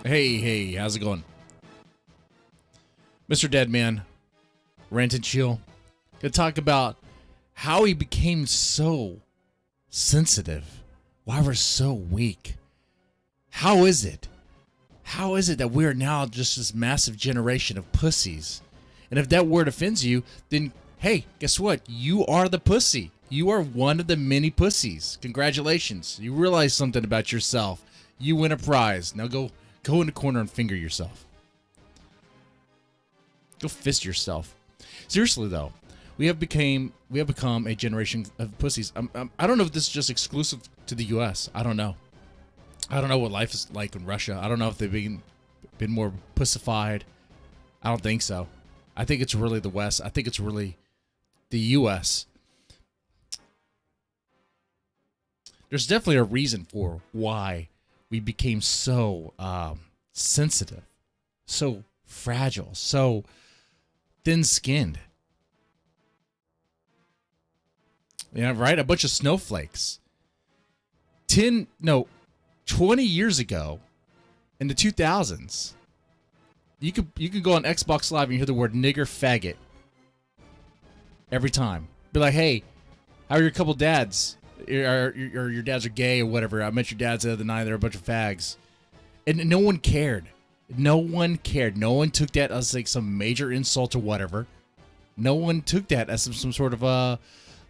Hey, how's it going? Mr. Deadman, Rant and Chill. Gonna talk about how he became so sensitive. Why we're so weak. How is it? How is it that we are now just this massive generation of pussies? And if that word offends you, then hey, guess what? You are the pussy. You are one of the many pussies. Congratulations. You realize something about yourself. You win a prize. Now go in the corner and finger yourself. Go fist yourself. Seriously though, we have become a generation of pussies. I don't know if this is just exclusive to the U.S. I don't know. I don't know what life is like in Russia. I don't know if they've been more pussified. I don't think so. I think it's really the West. I think it's really the U.S. There's definitely a reason for why we became so sensitive, so fragile, so thin-skinned. Yeah, right? A bunch of snowflakes. 20 years ago, in the 2000s, you could go on Xbox Live and you hear the word nigger faggot every time. Be like, hey, how are your couple dads? Or your dads are gay or whatever. I met your dads the other night. They're a bunch of fags. And no one cared. No one cared. No one took that as like some major insult or whatever. No one took that as some sort of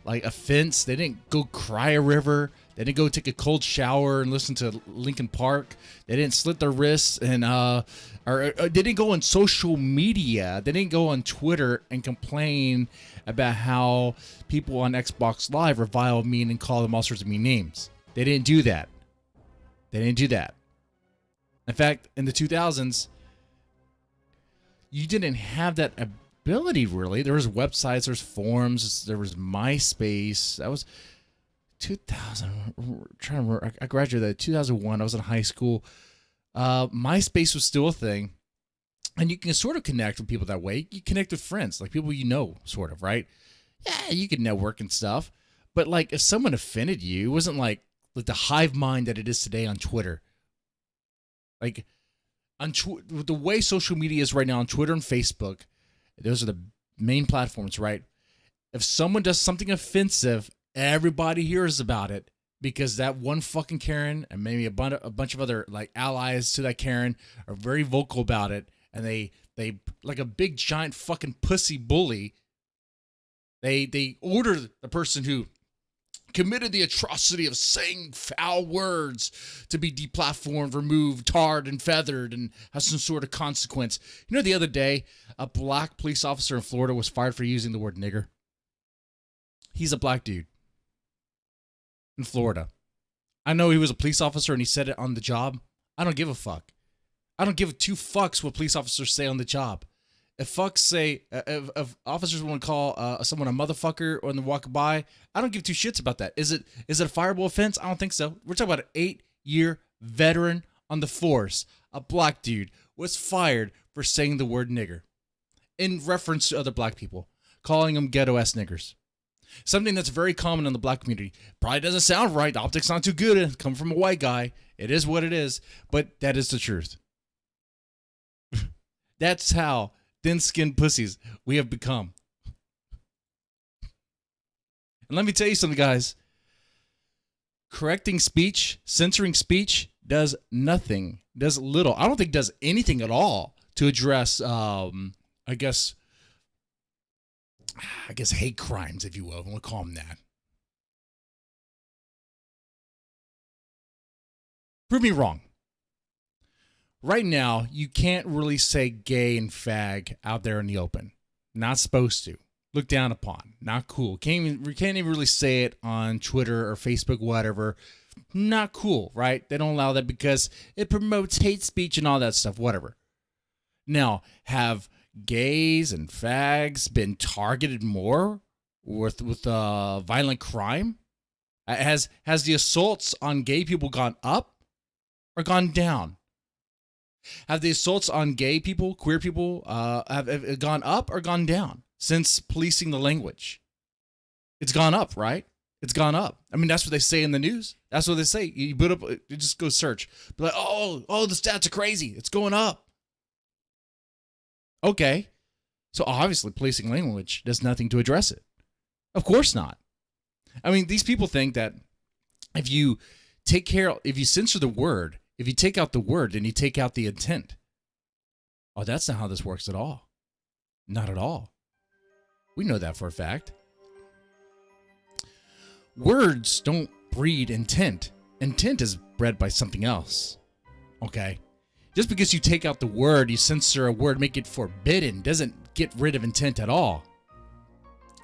like offense. They didn't go cry a river. They didn't go take a cold shower and listen to Linkin Park. They didn't slit their wrists and or they didn't go on social media. They didn't go on Twitter and complain about how people on Xbox Live revile me and call them all sorts of mean names. They didn't do that. They didn't do that. In fact, in the 2000s, you didn't have that ability really. There was websites, there's forums, there was MySpace. That was 2000. I'm trying to remember. I graduated in 2001. I was in high school. MySpace was still a thing, and you can sort of connect with people that way. You connect with friends, like people you know, sort of, right? Yeah, you can network and stuff, but like if someone offended you, it wasn't like the hive mind that it is today on Twitter. Like on the way social media is right now on Twitter and Facebook, those are the main platforms, right? If someone does something offensive, everybody hears about it because that one fucking Karen and maybe a bunch of other like allies to that Karen are very vocal about it, and they like a big giant fucking pussy bully. They order the person who committed the atrocity of saying foul words to be deplatformed, removed, tarred, and feathered, and has some sort of consequence. You know, the other day, a black police officer in Florida was fired for using the word nigger. He's a black dude in Florida. I know he was a police officer and he said it on the job. I don't give a fuck. I don't give two fucks what police officers say on the job. If officers want to call someone a motherfucker when they're walking by, I don't give two shits about that. Is it a fireable offense? I don't think so. We're talking about an 8-year veteran on the force. A black dude was fired for saying the word nigger in reference to other black people, calling them ghetto-ass niggers. Something that's very common in the black community. Probably doesn't sound right. The optics not too good. Coming from a white guy. It is what it is. But that is the truth. That's how thin-skinned pussies we have become. And let me tell you something, guys. Correcting speech, censoring speech does nothing. Does little. I don't think does anything at all to address, I guess hate crimes, if you will. We'll call them that. Prove me wrong. Right now, you can't really say gay and fag out there in the open. Not supposed to. Looked down upon. Not cool. Can't even really say it on Twitter or Facebook, whatever. Not cool, right? They don't allow that because it promotes hate speech and all that stuff, whatever. Now, have gays and fags been targeted more with violent crime? Has the assaults on gay people gone up or gone down? Have the assaults on gay people, queer people, have gone up or gone down since policing the language? It's gone up, right? It's gone up. I mean, that's what they say in the news. That's what they say. You put up, you just go search. Be like, oh, the stats are crazy. It's going up. Okay. So obviously policing language does nothing to address it. Of course not. I mean, these people think that if you censor the word, if you take out the word, then you take out the intent. Oh, that's not how this works at all. Not at all. We know that for a fact. Words don't breed intent. Intent is bred by something else. Okay? Just because you take out the word, you censor a word, make it forbidden, doesn't get rid of intent at all.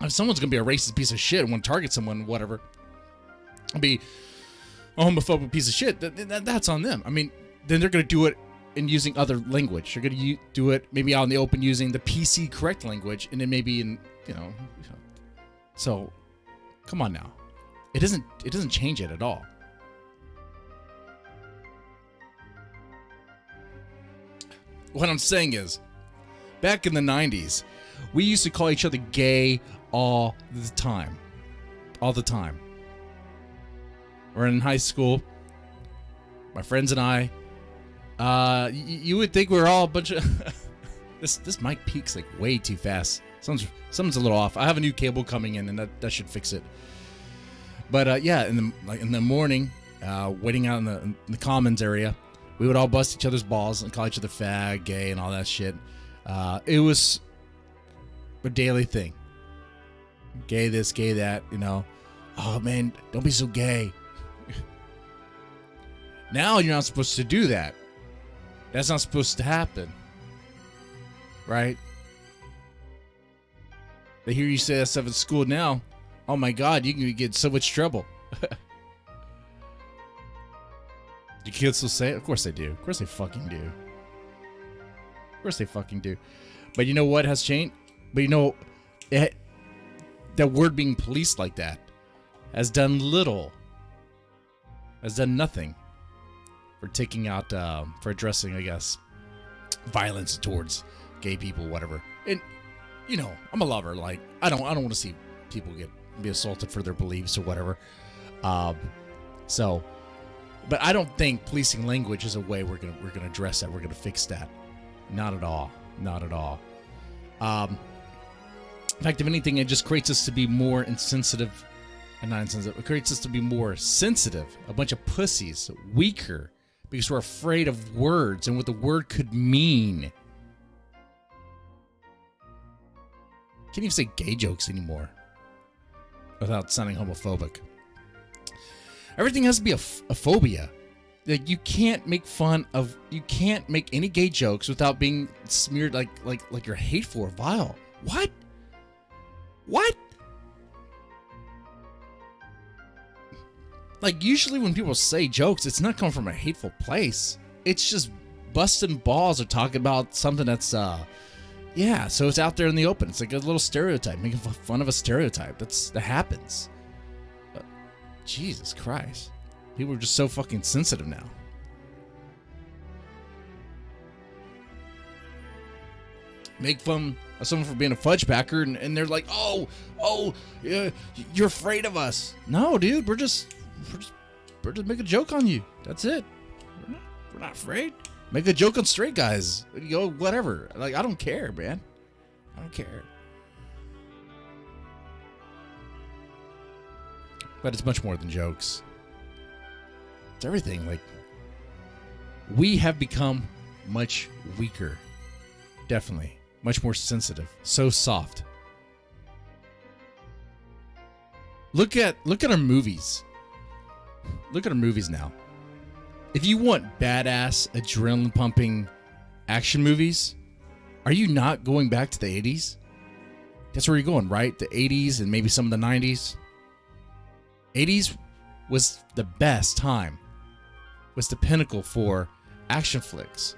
If someone's going to be a racist piece of shit and want to target someone, whatever, be a homophobic piece of shit, that's on them. I mean, then they're going to do it in using other language. They're going to do it maybe out in the open using the PC correct language, and then maybe in, so come on now. It doesn't change it at all. What I'm saying is, back in the 90s, we used to call each other gay all the time. All the time. We're in high school. My friends and I, you would think we were all a bunch of... this mic peaks like way too fast. Something's a little off. I have a new cable coming in, and that should fix it. But yeah, in the morning, waiting out in the commons area, we would all bust each other's balls and call each other fag, gay, and all that shit. It was a daily thing. Gay this, gay that, Oh man, don't be so gay. Now you're not supposed to do that. That's not supposed to happen. Right? They hear you say that stuff at school now. Oh my God, you can get in so much trouble. Do kids still say it? Of course they do. Of course they fucking do. Of course they fucking do. But you know what has changed? But that word being policed like that has done little. Has done nothing for taking out, for addressing, I guess, violence towards gay people, whatever. And, I'm a lover. Like, I don't want to see people be assaulted for their beliefs or whatever. But I don't think policing language is a way we're gonna address that. We're gonna fix that. Not at all. Not at all. In fact, if anything, it just creates us to be more insensitive. Not insensitive. It creates us to be more sensitive. A bunch of pussies, weaker, because we're afraid of words and what the word could mean. Can't even say gay jokes anymore without sounding homophobic. Everything has to be a phobia. Like, you can't make any gay jokes without being smeared like you're hateful or vile. What? Like, usually when people say jokes, it's not coming from a hateful place. It's just busting balls or talking about something that's so it's out there in the open. It's like a little stereotype, making fun of a stereotype. That happens. Jesus Christ. People are just so fucking sensitive now. Make fun of someone for being a fudge packer, and they're like, oh, yeah, you're afraid of us. No, dude, we're just making a joke on you. That's it. We're not afraid. Make a joke on straight guys. Whatever. Like, I don't care, man. I don't care. But it's much more than jokes. It's everything. Like, we have become much weaker. Definitely. Much more sensitive. So soft. Look at our movies. Look at our movies now. If you want badass, adrenaline pumping action movies, are you not going back to the 80s? That's where you're going, right? The 80s and maybe some of the 90s. 80s was the best time. Was the pinnacle for action flicks.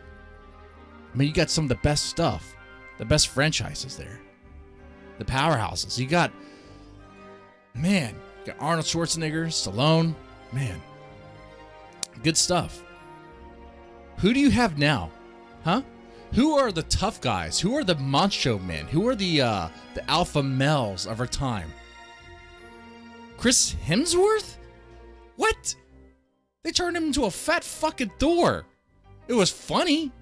I mean, you got some of the best stuff. The best franchises there. The powerhouses. You got Arnold Schwarzenegger, Stallone. Man. Good stuff. Who do you have now? Huh? Who are the tough guys? Who are the macho men? Who are the alpha males of our time? Chris Hemsworth? What? They turned him into a fat fucking Thor. It was funny.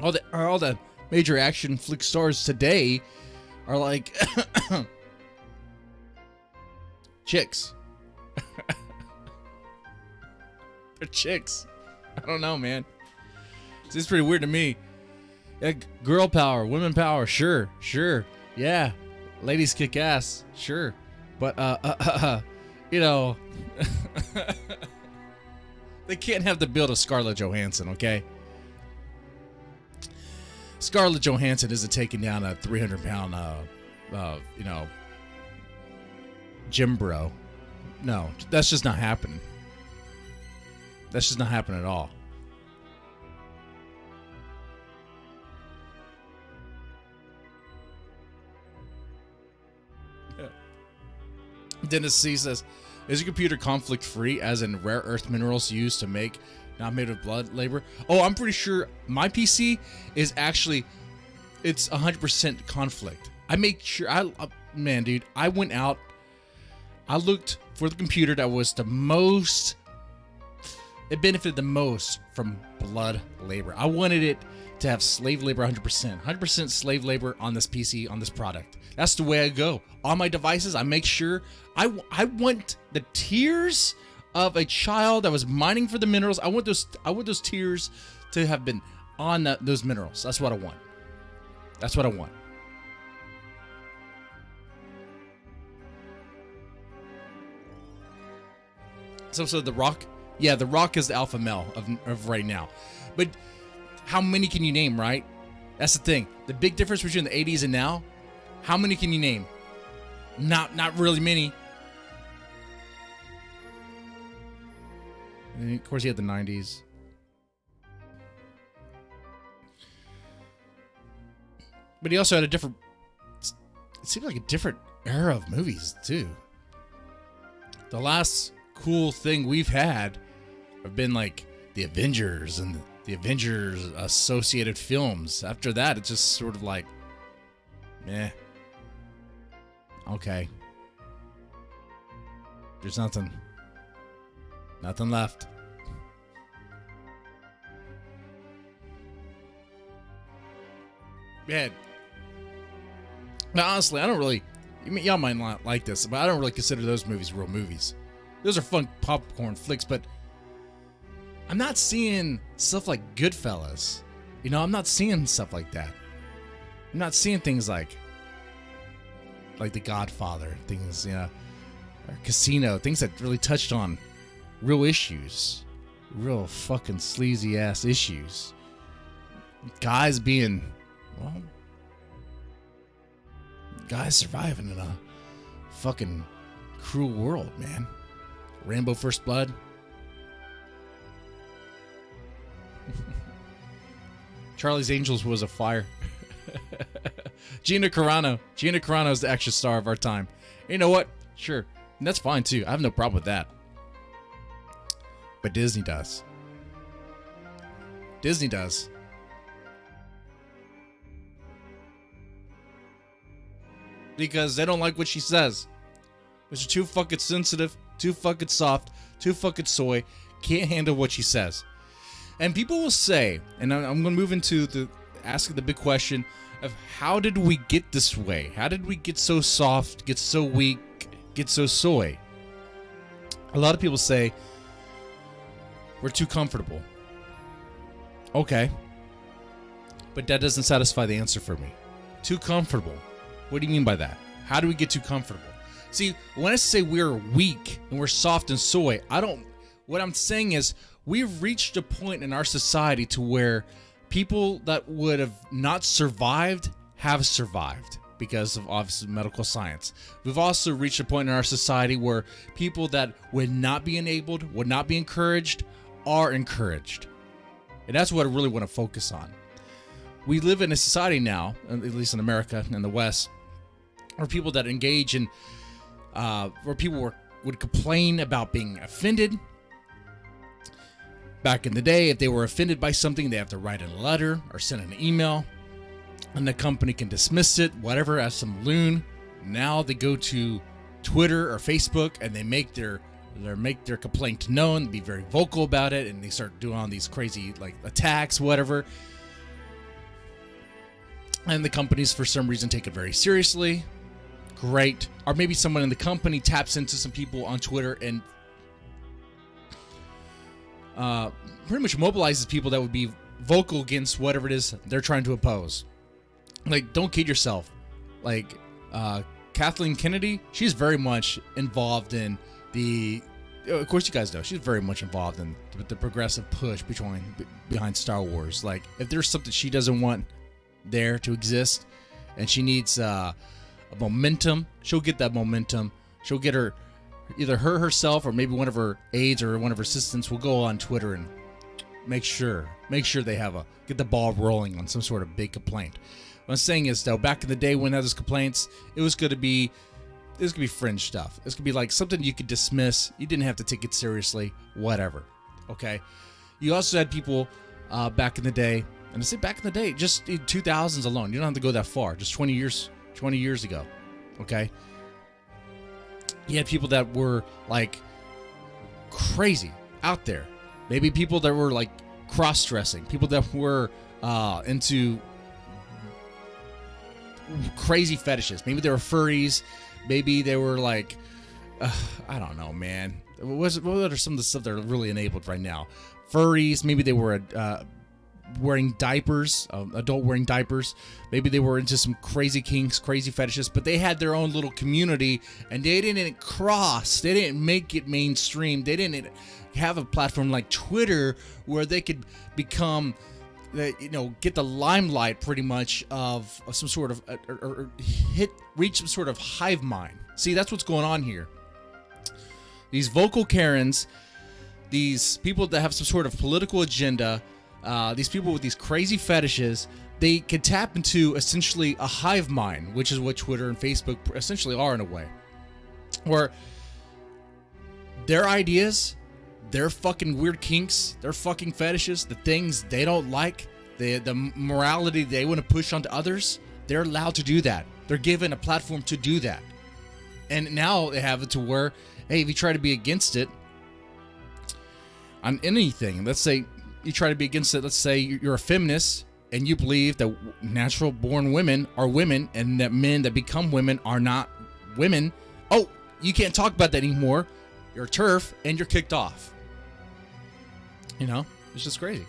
All the major action flick stars today are like chicks. They're chicks. I don't know, man. It's pretty weird to me. Yeah, girl power, women power, sure. Yeah. Ladies kick ass, sure. But you know, they can't have the build of Scarlett Johansson, okay? Scarlett Johansson isn't taking down a 300-pound, you know, gym bro. No, that's just not happening. That's just not happening at all. Yeah. Dennis C says, is your computer conflict free, as in rare earth minerals used to make, not made with blood labor? Oh, I'm pretty sure my PC is actually, it's 100% conflict. I make sure, man, dude, I went out, I looked for the computer that was the most, it benefited the most from blood labor. I wanted it to have slave labor 100%. 100% slave labor on this PC, on this product. That's the way I go. On my devices, I make sure, I want the tears of a child that was mining for the minerals. I want those tears to have been on those minerals. That's what I want. That's what I want. So The Rock, yeah, The Rock is the alpha male of right now. But how many can you name, right? That's the thing. The big difference between the 80s and now, how many can you name? Not really many. And of course, he had the 90s. But he also had a different, it seems like a different era of movies, too. The last cool thing we've had have been like the Avengers and the Avengers associated films. After that, it's just sort of like, meh. Okay. There's nothing left. Man. Now, honestly, I don't really, y'all might not like this, but I don't really consider those movies real movies. Those are fun popcorn flicks, but I'm not seeing stuff like Goodfellas. You know, I'm not seeing stuff like that. I'm not seeing things like The Godfather, things, you know, or Casino, things that really touched on real issues, real fucking sleazy ass issues. Guys being, well, guys surviving in a fucking cruel world, man. Rambo First Blood. Charlie's Angels was a fire. Gina Carano. Gina Carano is the action star of our time. You know what? Sure. And that's fine too. I have no problem with that. But Disney does. Disney does. Because they don't like what she says. She's too fucking sensitive, too fucking soft, too fucking soy. Can't handle what she says. And people will say, and I'm going to move into asking the big question of how did we get this way? How did we get so soft, get so weak, get so soy? A lot of people say we're too comfortable. Okay. But that doesn't satisfy the answer for me. Too comfortable. What do you mean by that? How do we get too comfortable? See, when I say we're weak and we're soft and soy, what I'm saying is we've reached a point in our society to where people that would have not survived have survived because of obviously medical science. We've also reached a point in our society where people that would not be enabled, would not be encouraged, are encouraged. And that's what I really want to focus on. We live in a society now, at least in America and the West, where people that engage in, where people would complain about being offended, Back in the day, if they were offended by something, they have to write in a letter or send an email, and the company can dismiss it, whatever, as some loon. Now they go to Twitter or Facebook and they make their complaint known, be very vocal about it, and they start doing all these crazy like attacks, whatever. And the companies, for some reason, take it very seriously. Great. Or maybe someone in the company taps into some people on Twitter and pretty much mobilizes people that would be vocal against whatever it is they're trying to oppose. Like, don't kid yourself. Like, Kathleen Kennedy, she's very much involved in the... Of course, you guys know, she's very much involved in the progressive push behind Star Wars. Like, if there's something she doesn't want there to exist, and she needs a momentum, she'll get that momentum. She'll get either her herself or maybe one of her aides or one of her assistants will go on Twitter and make sure they get the ball rolling on some sort of big complaint. What I'm saying is, though, back in the day when there was complaints, it was going to be fringe stuff. It's going to be like something you could dismiss. You didn't have to take it seriously, whatever. Okay. You also had people back in the day, and I say back in the day, just in 2000s alone. You don't have to go that far. Just 20 years ago. Okay. You had people that were like crazy out there. Maybe people that were like cross-dressing. People that were into crazy fetishes. Maybe they were furries. Maybe they were like, I don't know, man. What are some of the stuff that are really enabled right now? Furries. Maybe they were wearing diapers, adult wearing diapers. Maybe they were into some crazy kinks, crazy fetishes, but they had their own little community, and they didn't cross. They didn't make it mainstream. They didn't have a platform like Twitter where they could become, get the limelight pretty much of some sort of, or reach some sort of hive mind. See, that's what's going on here. These vocal Karens, these people that have some sort of political agenda, these people with these crazy fetishes, they can tap into essentially a hive mind, which is what Twitter and Facebook essentially are in a way. Where their ideas, their fucking weird kinks, their fucking fetishes, the things they don't like, the morality they want to push onto others, they're allowed to do that. They're given a platform to do that. And now they have it to where, hey, if you try to be against it on anything, let's say you try to be against it, let's say you're a feminist and you believe that natural born women are women and that men that become women are not women. Oh, you can't talk about that anymore. You're a TERF and you're kicked off. It's just crazy.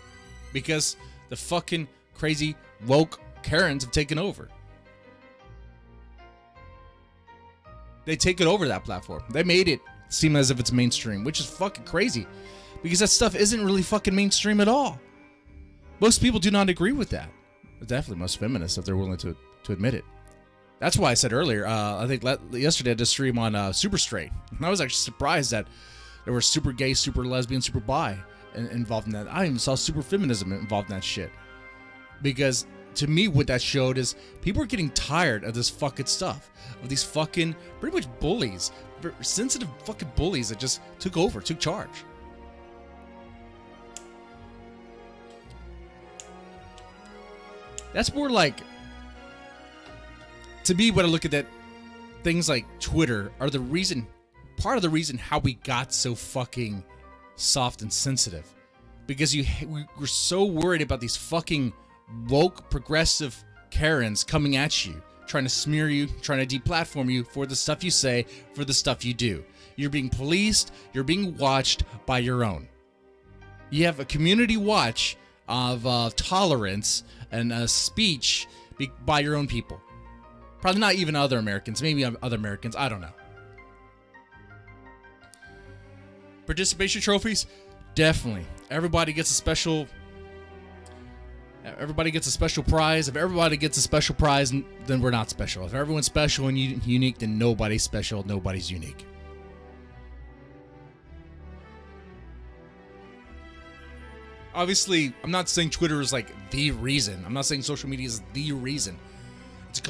Because the fucking crazy woke Karens have taken over. They take it over that platform. They made it seem as if it's mainstream, which is fucking crazy. Because that stuff isn't really fucking mainstream at all. Most people do not agree with that. Definitely most feminists, if they're willing to admit it. That's why I said earlier, I think yesterday I did a stream on Super Straight. And I was actually surprised that there were super gay, super lesbian, super bi involved in that. I even saw super feminism involved in that shit. Because to me, what that showed is people are getting tired of this fucking stuff. Of these fucking, pretty much bullies. Sensitive fucking bullies that just took charge. That's more like, to me, when I look at that, things like Twitter are part of the reason how we got so fucking soft and sensitive. Because we're so worried about these fucking woke, progressive Karens coming at you, trying to smear you, trying to deplatform you for the stuff you say, for the stuff you do. You're being policed, you're being watched by your own. You have a community watch of tolerance and speech by your own people. Probably not even other Americans. Maybe other Americans. I don't know. Participation trophies? Definitely. Everybody gets a special prize. If everybody gets a special prize, then we're not special. If everyone's special and unique, then nobody's special. Nobody's unique. Obviously, I'm not saying Twitter is like the reason. I'm not saying social media is the reason. It's a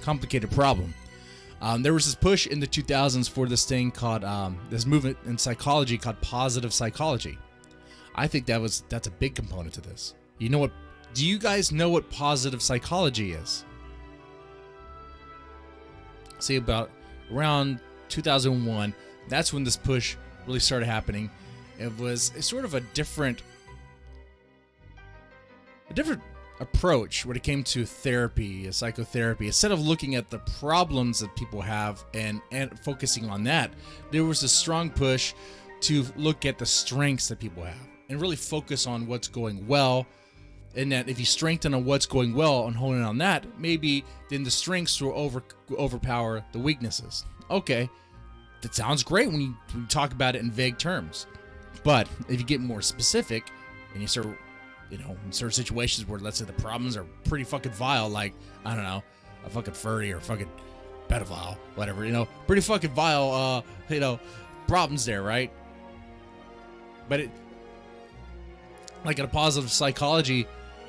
complicated problem. There was this push in the 2000s for this thing called, this movement in psychology called positive psychology. I think that's a big component to this. You know what? Do you guys know what positive psychology is? See, about around 2001, that's when this push really started happening. It was sort of a different approach when it came to therapy, psychotherapy. Instead of looking at the problems that people have and focusing on that, there was a strong push to look at the strengths that people have and really focus on what's going well. And that if you strengthen on what's going well and honing on that, maybe then the strengths will overpower the weaknesses. Okay, that sounds great when you talk about it in vague terms. But if you get more specific and you start, in certain situations where, let's say, the problems are pretty fucking vile, like, I don't know, a fucking furry or fucking pedophile, whatever, pretty fucking vile, problems there, right? But it, like in a positive psychology,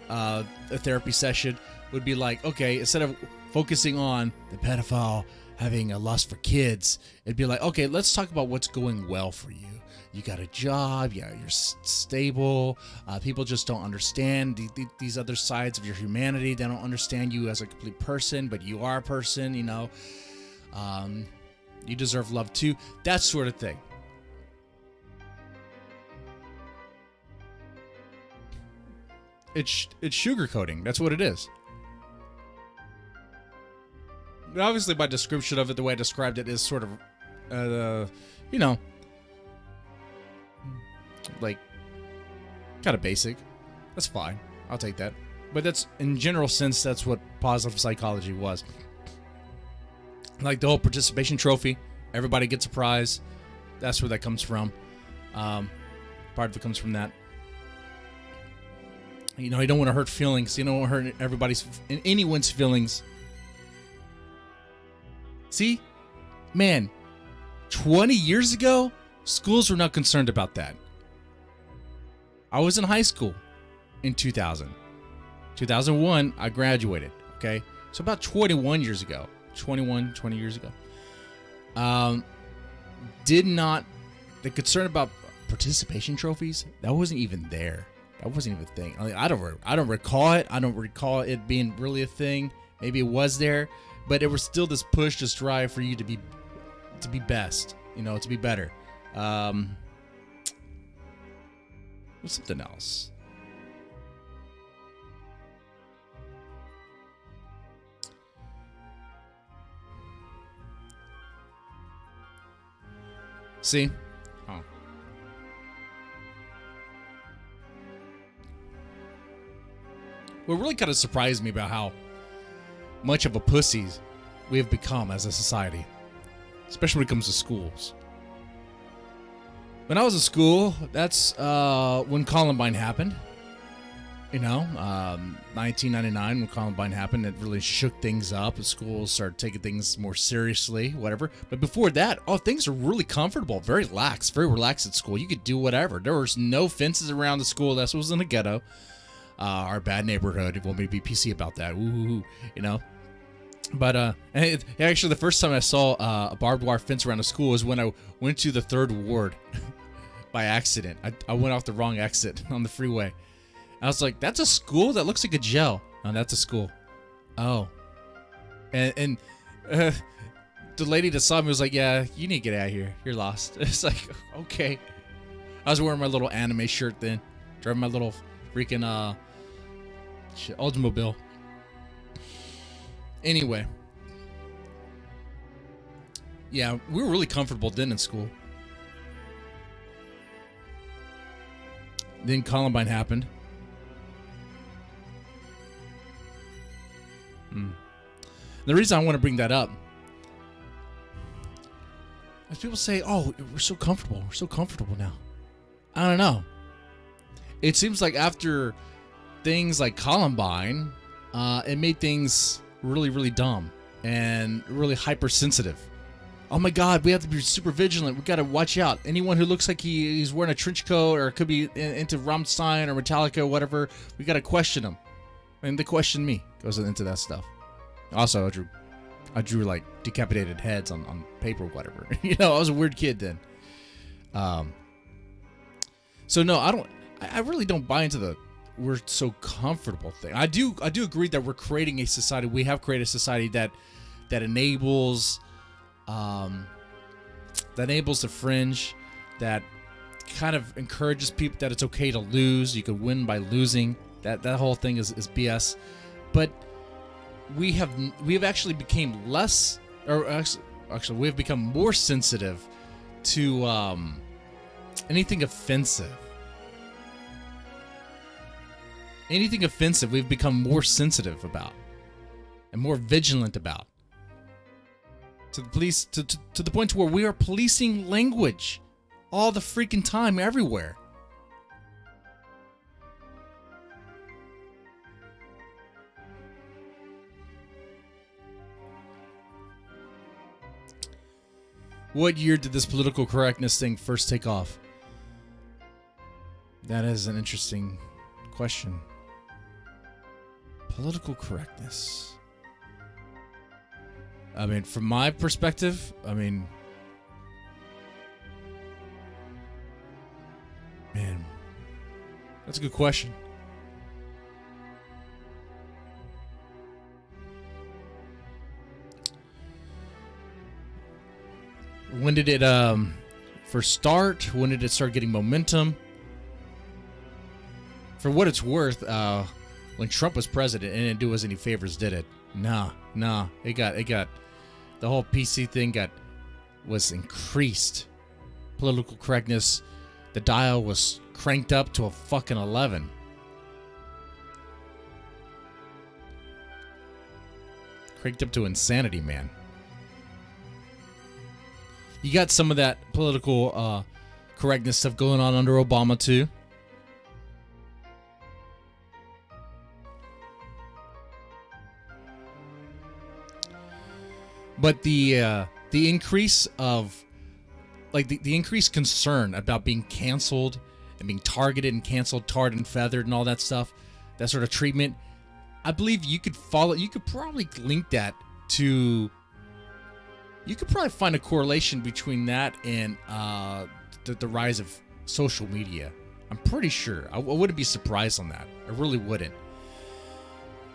a therapy session would be like, okay, instead of focusing on the pedophile having a lust for kids, it'd be like, okay, let's talk about what's going well for you. You got a job, yeah, you're stable. People just don't understand these other sides of your humanity. They don't understand you as a complete person, but you are a person, you deserve love too. That sort of thing. It's sugarcoating. That's what it is. But obviously, my description of it, the way I described it, is sort of, like, kind of basic. That's fine. I'll take that. But that's, in general sense, that's what positive psychology was. Like the whole participation trophy. Everybody gets a prize. That's where that comes from. Part of it comes from that. You don't want to hurt feelings. You don't want to hurt anyone's feelings. See? Man, 20 years ago, schools were not concerned about that. I was in high school in 2000. 2001, I graduated, okay? So about 20 years ago. The concern about participation trophies, that wasn't even there. That wasn't even a thing. I don't recall it. I don't recall it being really a thing. Maybe it was there, but it was still this push, this drive for you to be best, to be better. What's something else? See? Oh. What really kind of surprised me about how much of a pussies we have become as a society, especially when it comes to schools. When I was in school, that's when Columbine happened. 1999, when Columbine happened, it really shook things up. The schools started taking things more seriously, whatever. But before that, things were really comfortable, very very relaxed at school. You could do whatever. There was no fences around the school. That was in the ghetto. Our bad neighborhood. If you want me to be PC about that, But actually, the first time I saw a barbed wire fence around a school was when I went to the 3rd Ward by accident. I went off the wrong exit on the freeway. I was like, "That's a school? That looks like a jail." No, that's a school. Oh, and the lady that saw me was like, "Yeah, you need to get out of here. You're lost." It's like, okay. I was wearing my little anime shirt then, driving my little freaking Oldsmobile. Anyway, yeah, we were really comfortable then in school. Then Columbine happened. The reason I want to bring that up is people say, "Oh, we're so comfortable. We're so comfortable now." I don't know. It seems like after things like Columbine, it made things really, really dumb and really hypersensitive. Oh my God, we have to be super vigilant. We got to watch out. Anyone who looks like he's wearing a trench coat or could be into Rammstein or Metallica or whatever, we got to question them. And they question me. Goes into that stuff. Also, I drew like decapitated heads on paper or whatever. I was a weird kid then. So no, I I really don't buy into the we're so comfortable thing. I do agree that we're creating a society. We have created a society that enables the fringe, that kind of encourages people that it's okay to lose. You can win by losing. That whole thing is BS. But we have actually became less, or actually we have become more sensitive to anything offensive. Anything offensive, we've become more sensitive about and more vigilant about. To the police, to the point to where we are policing language all the freaking time, everywhere. What year did this political correctness thing first take off? That is an interesting question. Political correctness. I mean, from my perspective, man, that's a good question. When did it first start? When did it start getting momentum? For what it's worth, when Trump was president, it didn't do us any favors, did it? Nah. It got the whole PC thing was increased. Political correctness, the dial was cranked up to a fucking 11. Cranked up to insanity, man. You got some of that political correctness stuff going on under Obama too. But the increase of, like, the increased concern about being canceled and being targeted and canceled, tarred and feathered and all that stuff, that sort of treatment, I believe you could probably link that to, you could probably find a correlation between that and the rise of social media. I'm pretty sure. I wouldn't be surprised on that. I really wouldn't.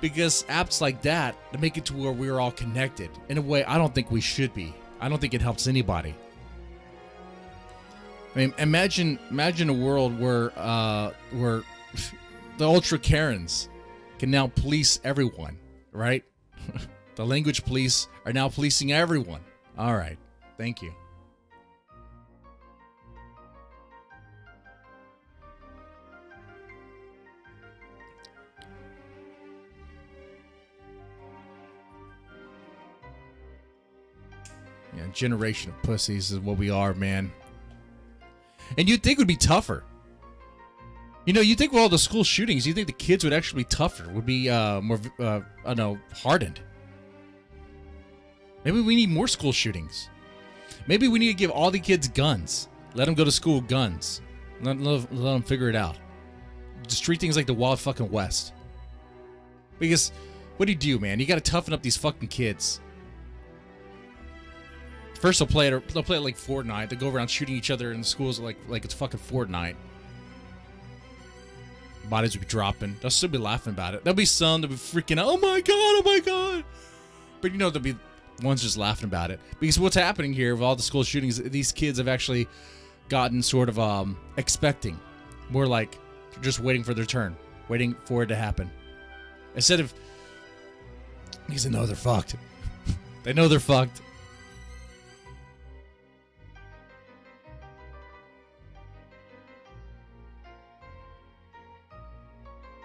Because apps like that make it to where we're all connected in a way I don't think we should be. I don't think it helps anybody. I mean, imagine a world where the ultra Karens can now police everyone, right? The language police are now policing everyone. All right, thank you. Yeah, generation of pussies is what we are, man. And you'd think it would be tougher. You know, you think with all the school shootings, you think the kids would actually be tougher, would be more, hardened. Maybe we need more school shootings. Maybe we need to give all the kids guns. Let them go to school with guns. Let them figure it out. Just treat things like the Wild fucking West. Because what do, man? You got to toughen up these fucking kids. First, they'll play it like Fortnite. They go around shooting each other in the schools like it's fucking Fortnite. Bodies will be dropping. They'll still be laughing about it. There'll be some that'll be freaking out. Oh my god! But you know, there'll be ones just laughing about it. Because what's happening here with all the school shootings, these kids have actually gotten sort of expecting. More like they're just waiting for their turn. Waiting for it to happen. Instead of, because they know they're fucked. They know they're fucked.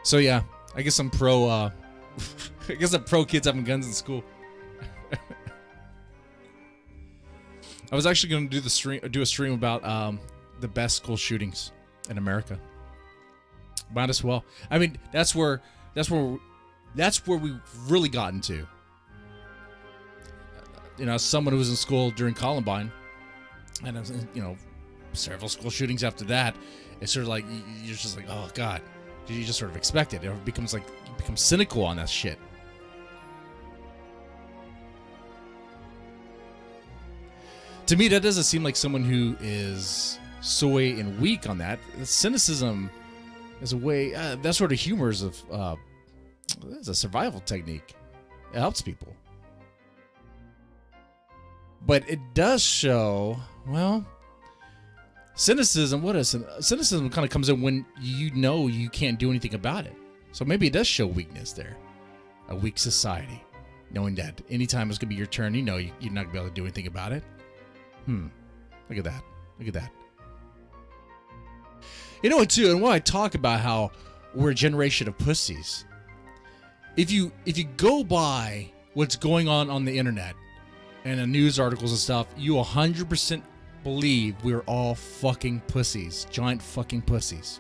So yeah, I guess I'm pro. I guess I'm pro kids having guns in school. I was actually going to do a stream about the best school shootings in America. Might as well. I mean, that's where we really got into. You know, as someone who was in school during Columbine, and several school shootings after that, it's sort of like you're just like, oh god. You just sort of expect it. It becomes like, you become cynical on that shit. To me, that doesn't seem like someone who is soy and weak on that. Cynicism as a way. That sort of humor is it's a survival technique. It helps people. But it does show, well, cynicism. What is cynicism? Kind of comes in when you know you can't do anything about it. So maybe it does show weakness there. A weak society. Knowing that anytime it's going to be your turn, you know you're not going to be able to do anything about it. Look at that. Look at that. You know what, too? And when I talk about how we're a generation of pussies, if you go by what's going on the internet and the news articles and stuff, you 100% believe we're all fucking pussies. Giant fucking pussies.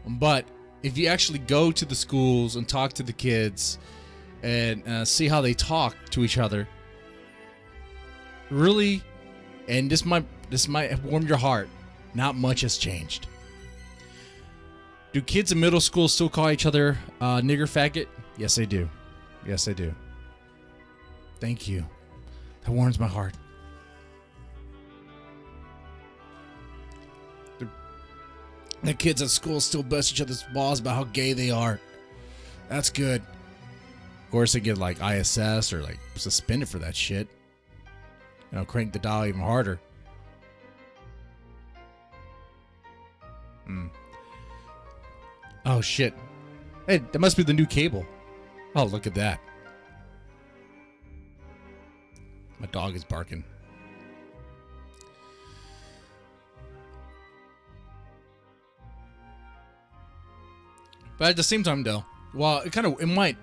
But if you actually go to the schools and talk to the kids and see how they talk to each other, really, and this might warm your heart, not much has changed. Do kids in middle school still call each other nigger faggot? Yes, they do. Yes, they do. Thank you. That warms my heart. The kids at school still bust each other's balls about how gay they are. That's good. Of course, they get like ISS or like suspended for that shit. You know, crank the dial even harder. Oh shit. Hey, that must be the new cable. Oh, look at that. My dog is barking. But at the same time, though, well, it might.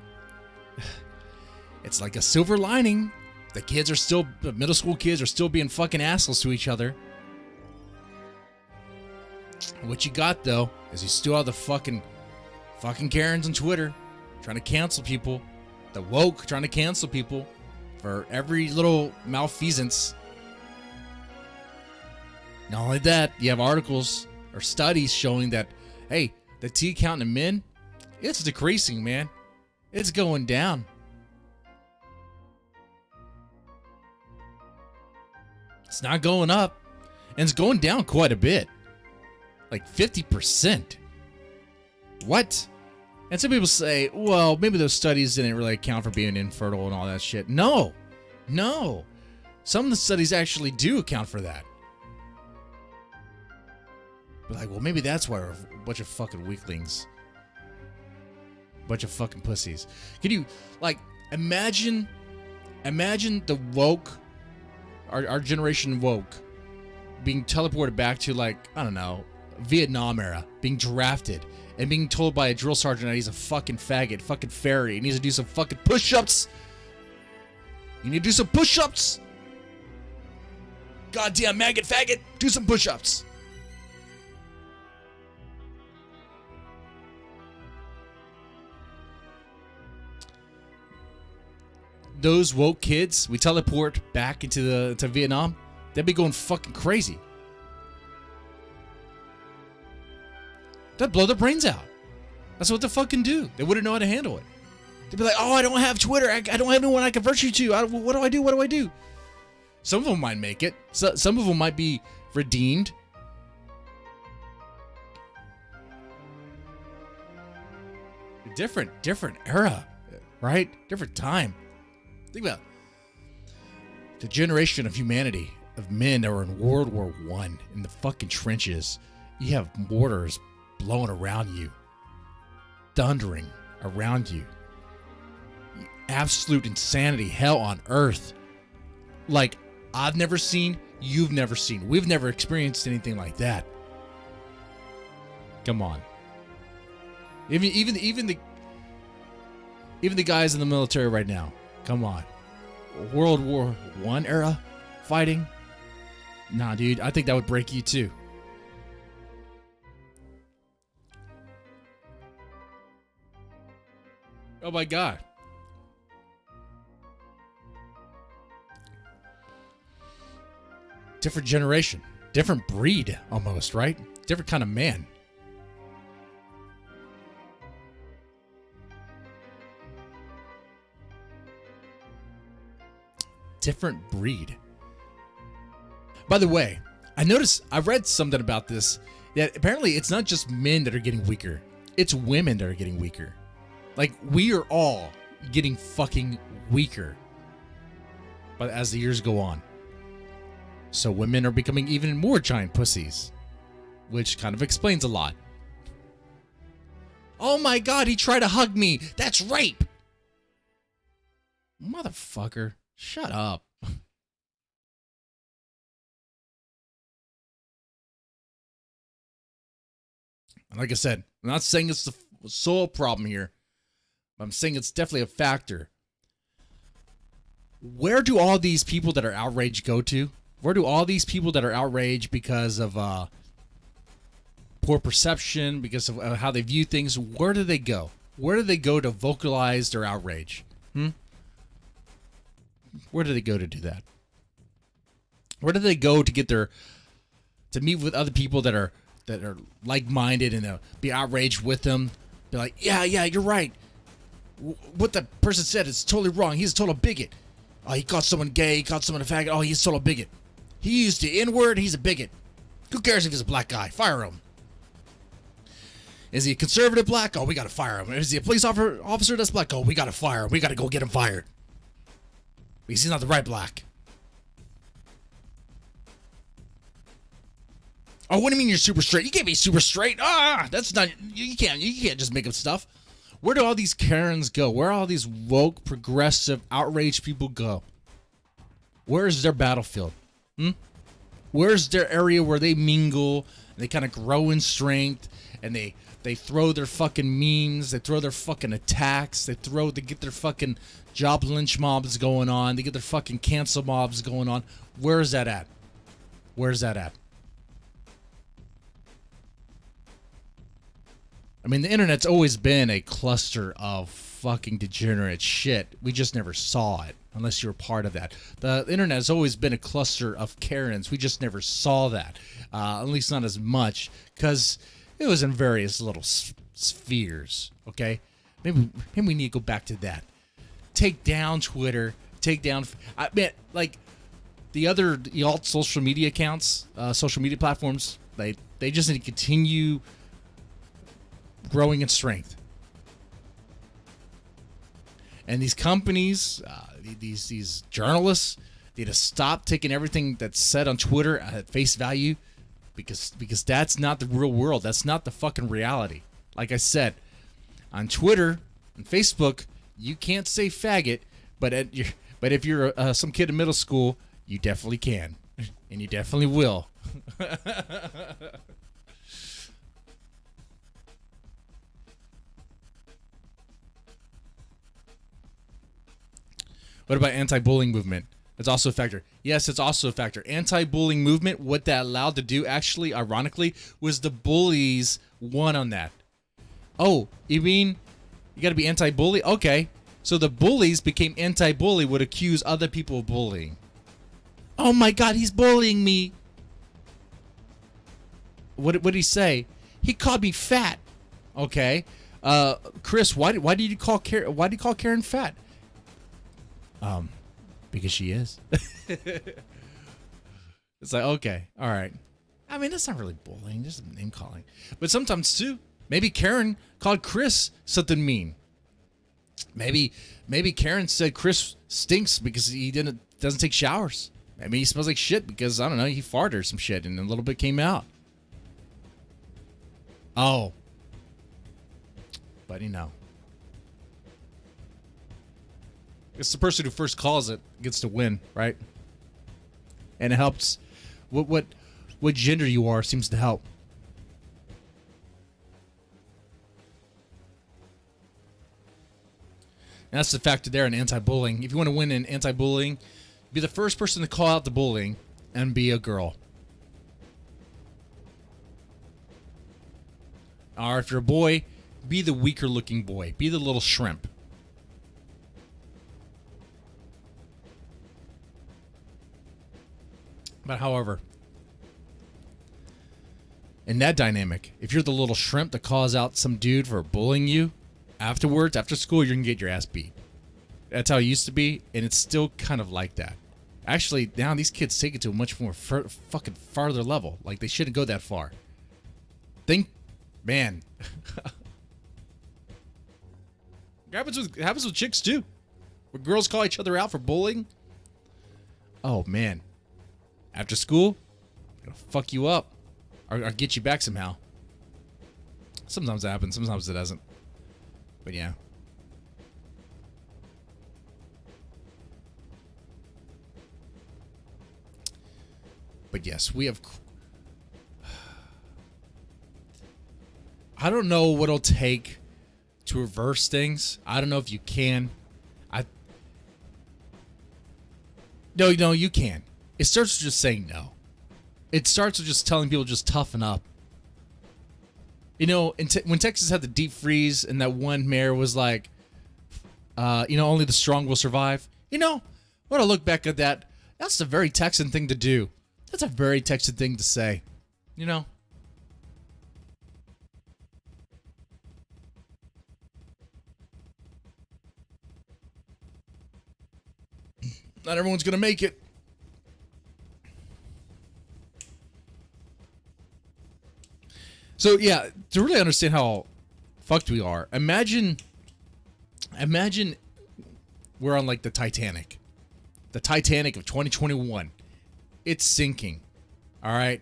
It's like a silver lining. The middle school kids are still being fucking assholes to each other. What you got, though, is you still have the fucking Karens on Twitter trying to cancel people. The woke trying to cancel people for every little malfeasance. Not only that, you have articles or studies showing that, hey, the T count in men, it's decreasing, man. It's going down. It's not going up. And it's going down quite a bit. Like 50%. What? And some people say, well, maybe those studies didn't really account for being infertile and all that shit. No. Some of the studies actually do account for that. But like, well, maybe that's why we're a bunch of fucking weaklings. Bunch of fucking pussies. Can you, like, imagine the woke, our generation woke, being teleported back to, like, I don't know, Vietnam era, being drafted, and being told by a drill sergeant that he's a fucking faggot, fucking fairy, he needs to do some fucking push-ups. You need to do some push-ups. Goddamn maggot faggot, do some push-ups. Those woke kids, we teleport back into Vietnam, they'd be going fucking crazy. That'd blow their brains out. That's what they fucking do. They wouldn't know how to handle it. They'd be like, oh, I don't have Twitter. I don't have anyone I can convert you to. What do I do? What do I do? Some of them might make it. Some of them might be redeemed. Different era, right? Different time. Think about the generation of humanity, of men that were in World War I, in the fucking trenches. You have mortars blowing around you, thundering around you. Absolute insanity, hell on earth. Like, I've never seen, you've never seen. We've never experienced anything like that. Come on. Even the guys in the military right now. Come on. World War I era fighting? Nah, dude, I think that would break you too. Oh my God. Different generation. Different breed almost, right? Different kind of man. Different breed. By the way, I read something about this Yeah, apparently it's not just men that are getting weaker. It's women that are getting weaker. Like, we are all getting fucking weaker. But as the years go on. So women are becoming even more giant pussies. Which kind of explains a lot. Oh my god, he tried to hug me. That's rape. Motherfucker. Shut up. Like I said, I'm not saying it's the sole problem here. But I'm saying it's definitely a factor. Where do all these people that are outraged go to? Where do all these people that are outraged because of poor perception, because of how they view things, where do they go? Where do they go to vocalize their outrage? Where do they go to do that? Where do they go to get to meet with other people that are like-minded and be outraged with them? Be like, yeah, you're right. What the person said is totally wrong. He's a total bigot. Oh, he called someone gay. He called someone a faggot. Oh, he's a total bigot. He used the N-word. He's a bigot. Who cares if he's a black guy? Fire him. Is he a conservative black? Oh, we gotta fire him. Is he a police officer that's black? Oh, we gotta fire him. We gotta go get him fired. Because he's not the right black. Oh, what do you mean you're super straight? You can't be super straight. That's not. You can't just make up stuff. Where do all these Karens go? Where do all these woke, progressive, outraged people go? Where is their battlefield? Where's their area where they mingle, and they kind of grow in strength, and they throw their fucking memes, they throw their fucking attacks, they get their fucking job lynch mobs going on, they get their fucking cancel mobs going on. Where's that at? Where's that at? I mean, the internet's always been a cluster of fucking degenerate shit. We just never saw it, unless you were part of that. The internet has always been a cluster of Karens. We just never saw that, at least not as much, because it was in various little spheres, okay? Maybe we need to go back to that. Take down Twitter. Take down... I mean, like, the alt social media accounts, social media platforms, they just need to continue growing in strength. And these companies, these journalists, need to stop taking everything that's said on Twitter at face value, because that's not the real world. That's not the fucking reality. Like I said, on Twitter and Facebook, you can't say faggot, but if you're some kid in middle school, you definitely can, and you definitely will. What about anti-bullying movement? It's also a factor. Yes, it's also a factor. Anti-bullying movement, what that allowed to do, actually, ironically, was the bullies won on that. Oh, you mean you got to be anti-bully? Okay. So the bullies became anti-bully, would accuse other people of bullying. Oh my God, he's bullying me. What did he say? He called me fat. Okay. Chris, why did you call Karen fat? Because she is. It's like, okay, all right. I mean, that's not really bullying, just name calling. But sometimes too, maybe Karen called Chris something mean. Maybe Karen said Chris stinks because he doesn't take showers. Maybe he smells like shit because, I don't know, he farted or some shit and a little bit came out. Oh. But it's the person who first calls it gets to win, right? And it helps. What gender you are seems to help. And that's the factor there in anti-bullying. If you want to win in anti-bullying, be the first person to call out the bullying and be a girl. Or if you're a boy, be the weaker looking boy. Be the little shrimp. But however, in that dynamic, if you're the little shrimp that calls out some dude for bullying you, afterwards, after school, you're going to get your ass beat. That's how it used to be, and it's still kind of like that. Actually, now these kids take it to a much more fucking farther level. Like, they shouldn't go that far. think, man, it happens with chicks too. Where girls call each other out for bullying. Oh man, after school, I'm gonna fuck you up, or get you back somehow. Sometimes it happens, sometimes it doesn't. But yeah. But yes, we have. I don't know what it'll take to reverse things. I don't know if you can. No, you can. It starts with just saying no. It starts with just telling people just toughen up. You know, when Texas had the deep freeze and that one mayor was like, only the strong will survive. You know, when I look back at that, that's a very Texan thing to do. That's a very Texan thing to say. You know? Not everyone's going to make it. So, yeah, to really understand how fucked we are, imagine we're on, like, the Titanic. The Titanic of 2021. It's sinking. All right?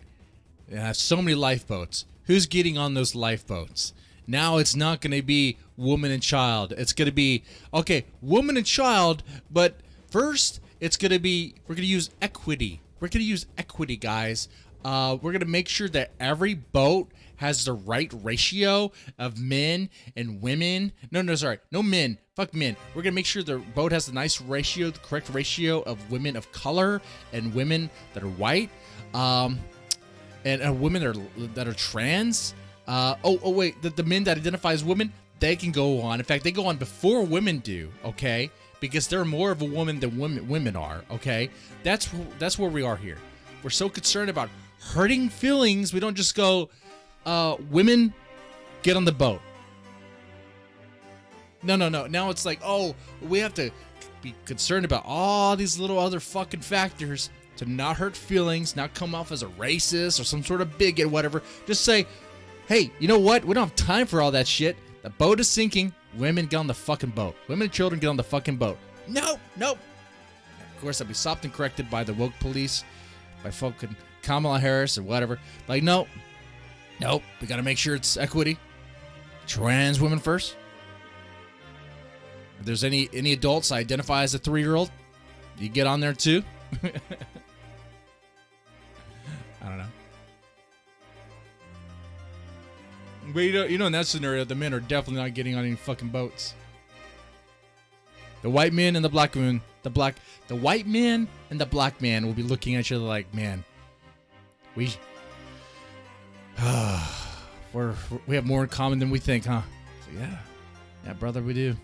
It has so many lifeboats. Who's getting on those lifeboats? Now it's not going to be woman and child. It's going to be, okay, woman and child, but first it's going to be, we're going to use equity. We're going to use equity, guys. We're going to make sure that every boat has the right ratio of men and women. No, men. Fuck men. We're going to make sure the boat has the nice ratio, the correct ratio of women of color and women that are white. And women that are trans. Wait, the men that identify as women, they can go on. In fact, they go on before women do, okay? Because they're more of a woman than women are, okay? That's where we are here. We're so concerned about hurting feelings, we don't just go, women, get on the boat. No. Now it's like, oh, we have to be concerned about all these little other fucking factors to not hurt feelings, not come off as a racist or some sort of bigot, whatever. Just say, hey, you know what? We don't have time for all that shit. The boat is sinking. Women, get on the fucking boat. Women and children, get on the fucking boat. Nope. Of course, I'll be stopped and corrected by the woke police, by fucking Kamala Harris or whatever. Like, nope. We gotta make sure it's equity. Trans women first. If there's any adults I identify as a 3-year-old, you get on there too. I don't know. But you know, in that scenario, the men are definitely not getting on any fucking boats. The white men and the black men, the white men and the black man will be looking at each other like, man, we have more in common than we think, huh? So yeah, brother, we do.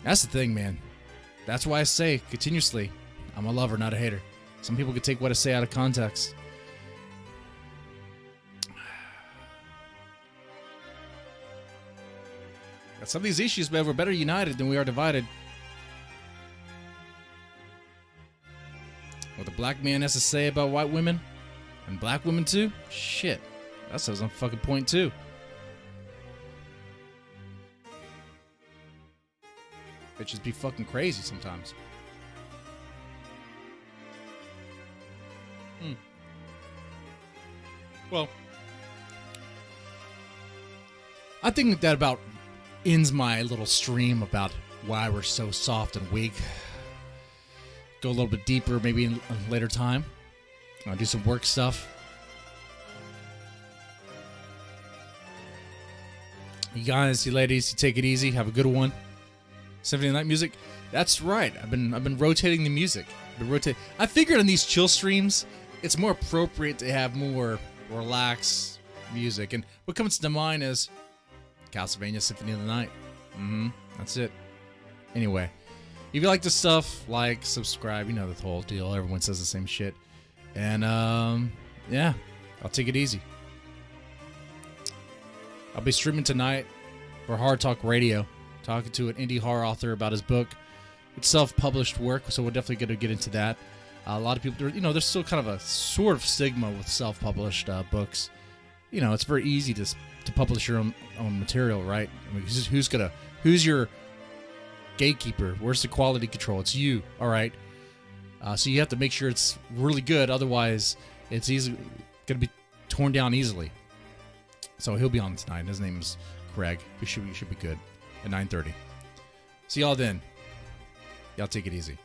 That's the thing, man. That's why I say continuously, I'm a lover, not a hater. Some people could take what I say out of context. Some of these issues, man, we're better united than we are divided. What the black man has to say about white women and black women too? Shit, that says on fucking point too. Bitches be fucking crazy sometimes. Well, I think that about ends my little stream about why we're so soft and weak. Go a little bit deeper maybe in a later time. I'll do some work stuff. You guys, you ladies, you take it easy. Have a good one. Symphony of the Night music. That's right. I've been rotating the music. I figured on these chill streams, it's more appropriate to have more relaxed music. And what comes to mind is Castlevania Symphony of the Night. That's it. Anyway, if you like this stuff, like, subscribe. You know the whole deal. Everyone says the same shit. And, yeah, I'll take it easy. I'll be streaming tonight for Hard Talk Radio, talking to an indie horror author about his book. It's self-published work, so we're definitely going to get into that. A lot of people, there's still kind of a sort of stigma with self-published books. you know, it's very easy to publish your own material, right? I mean, who's your gatekeeper? Where's the quality control? It's you, all right? So you have to make sure it's really good. Otherwise, it's going to be torn down easily. So he'll be on tonight. His name is Craig. We should be good at 9:30. See y'all then. Y'all take it easy.